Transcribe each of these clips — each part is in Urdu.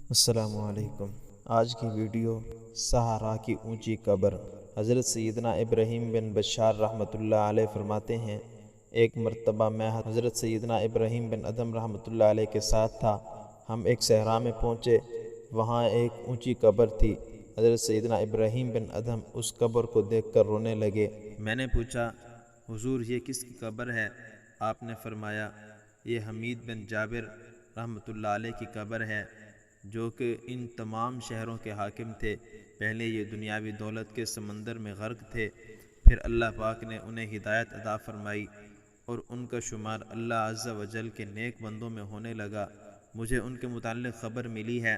السلام علیکم۔ آج کی ویڈیو صحرا کی اونچی قبر۔ حضرت سیدنا ابراہیم بن بشار رحمۃ اللہ علیہ فرماتے ہیں، ایک مرتبہ میں حضرت سیدنا ابراہیم بن ادھم رحمۃ اللہ علیہ کے ساتھ تھا۔ ہم ایک صحرا میں پہنچے، وہاں ایک اونچی قبر تھی۔ حضرت سیدنا ابراہیم بن ادھم اس قبر کو دیکھ کر رونے لگے۔ میں نے پوچھا، حضور یہ کس کی قبر ہے؟ آپ نے فرمایا، یہ حمید بن جابر رحمۃ اللہ علیہ کی قبر ہے، جو کہ ان تمام شہروں کے حاکم تھے۔ پہلے یہ دنیاوی دولت کے سمندر میں غرق تھے، پھر اللہ پاک نے انہیں ہدایت عطا فرمائی اور ان کا شمار اللہ عز و جل کے نیک بندوں میں ہونے لگا۔ مجھے ان کے متعلق خبر ملی ہے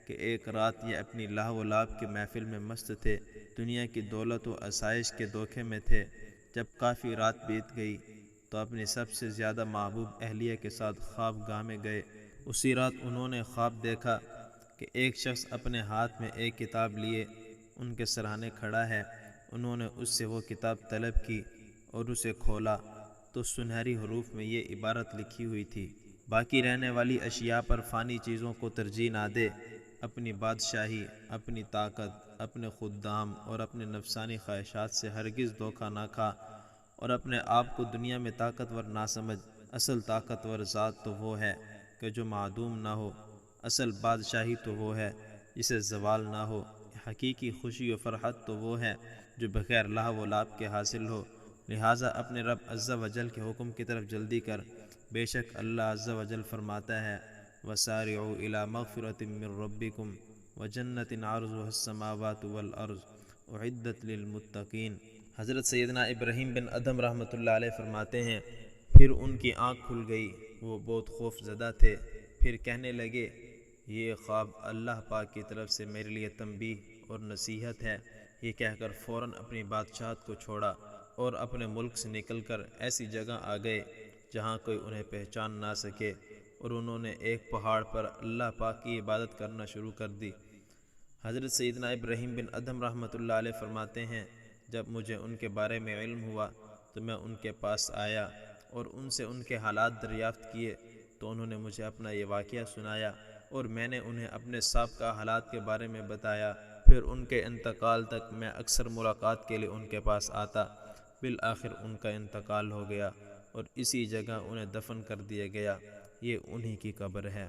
کہ ایک رات یہ اپنی لہو و لعب کی محفل میں مست تھے، دنیا کی دولت و آسائش کے دھوکے میں تھے۔ جب کافی رات بیت گئی تو اپنی سب سے زیادہ محبوب اہلیہ کے ساتھ خواب گاہ میں گئے۔ اسی رات انہوں نے خواب دیکھا کہ ایک شخص اپنے ہاتھ میں ایک کتاب لیے ان کے سرہانے کھڑا ہے۔ انہوں نے اس سے وہ کتاب طلب کی اور اسے کھولا تو سنہری حروف میں یہ عبارت لکھی ہوئی تھی، باقی رہنے والی اشیاء پر فانی چیزوں کو ترجیح نہ دے، اپنی بادشاہی، اپنی طاقت، اپنے خدام اور اپنے نفسانی خواہشات سے ہرگز دھوکہ نہ کھا، اور اپنے آپ کو دنیا میں طاقتور نہ سمجھ۔ اصل طاقتور ذات تو وہ ہے کہ جو معدوم نہ ہو، اصل بادشاہی تو وہ ہے جسے زوال نہ ہو، حقیقی خوشی و فرحت تو وہ ہے جو بغیر لہو و لعب کے حاصل ہو۔ لہٰذا اپنے رب عز و جل کے حکم کی طرف جلدی کر، بے شک اللہ عز و جل فرماتا ہے، وَسَارِعُوا إِلَىٰ مَغْفِرَةٍ مِّن رَّبِّكُمْ وَجَنَّةٍ عَرْضُهَا السَّمَاوَاتُ وَالْأَرْضُ أُعِدَّتْ لِلْمُتَّقِينَ۔ حضرت سیدنا ابراہیم بن ادھم رحمۃ اللہ علیہ فرماتے ہیں، پھر ان کی آنکھ کھل گئی، وہ بہت خوف زدہ تھے، پھر کہنے لگے، یہ خواب اللہ پاک کی طرف سے میرے لیے تنبیہ اور نصیحت ہے۔ یہ کہہ کر فوراً اپنی بادشاہت کو چھوڑا اور اپنے ملک سے نکل کر ایسی جگہ آ گئے جہاں کوئی انہیں پہچان نہ سکے، اور انہوں نے ایک پہاڑ پر اللہ پاک کی عبادت کرنا شروع کر دی۔ حضرت سیدنا ابراہیم بن ادھم رحمۃ اللہ علیہ فرماتے ہیں، جب مجھے ان کے بارے میں علم ہوا تو میں ان کے پاس آیا اور ان سے ان کے حالات دریافت کیے، تو انہوں نے مجھے اپنا یہ واقعہ سنایا اور میں نے انہیں اپنے سابقہ حالات کے بارے میں بتایا۔ پھر ان کے انتقال تک میں اکثر ملاقات کے لیے ان کے پاس آتا۔ بالآخر ان کا انتقال ہو گیا اور اسی جگہ انہیں دفن کر دیا گیا۔ یہ انہی کی قبر ہے۔